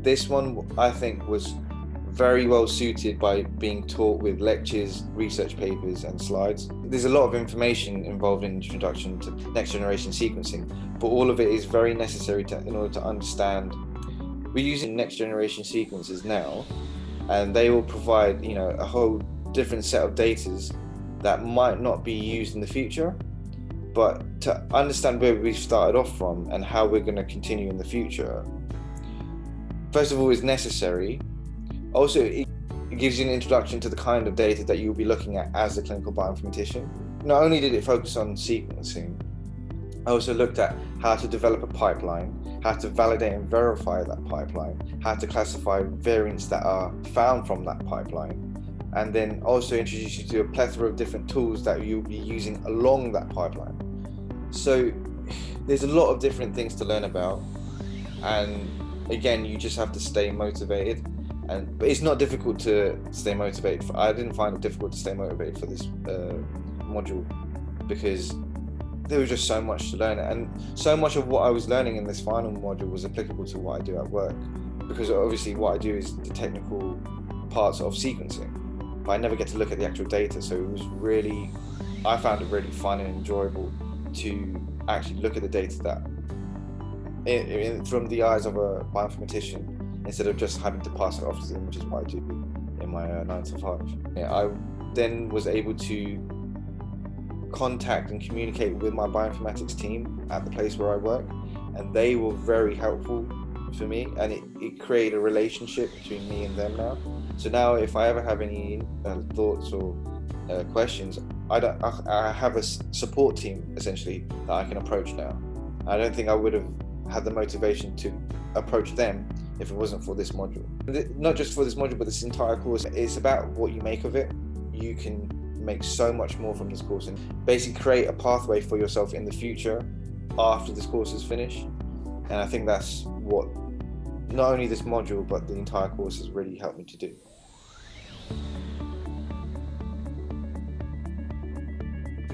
This one I think was very well suited by being taught with lectures, research papers and slides. There's a lot of information involved in introduction to next generation sequencing, but all of it is very necessary in order to understand. We're using next generation sequences now, and they will provide, a whole different set of data that might not be used in the future. But to understand where we started off from and how we're going to continue in the future, first of all, is necessary. Also, it gives you an introduction to the kind of data that you'll be looking at as a clinical bioinformatician. Not only did it focus on sequencing, I also looked at how to develop a pipeline, how to validate and verify that pipeline, how to classify variants that are found from that pipeline, and then also introduce you to a plethora of different tools that you'll be using along that pipeline. So there's a lot of different things to learn about, and again, you just have to stay motivated. But it's not difficult to stay motivated. I didn't find it difficult to stay motivated for this module, because there was just so much to learn, and so much of what I was learning in this final module was applicable to what I do at work, because obviously what I do is the technical parts of sequencing, but I never get to look at the actual data. So I found it really fun and enjoyable to actually look at the data from the eyes of a bioinformatician, instead of just having to pass it off to them, which is what I do in my 9 to 5. I then was able to contact and communicate with my bioinformatics team at the place where I work, and they were very helpful for me, and it created a relationship between me and them now. So now if I ever have any thoughts or questions, I have a support team essentially that I can approach now. I don't think I would have had the motivation to approach them if it wasn't for this module. Not just for this module, but this entire course. It's about what you make of it. You can make so much more from this course and basically create a pathway for yourself in the future after this course is finished. And I think that's what not only this module, but the entire course has really helped me to do.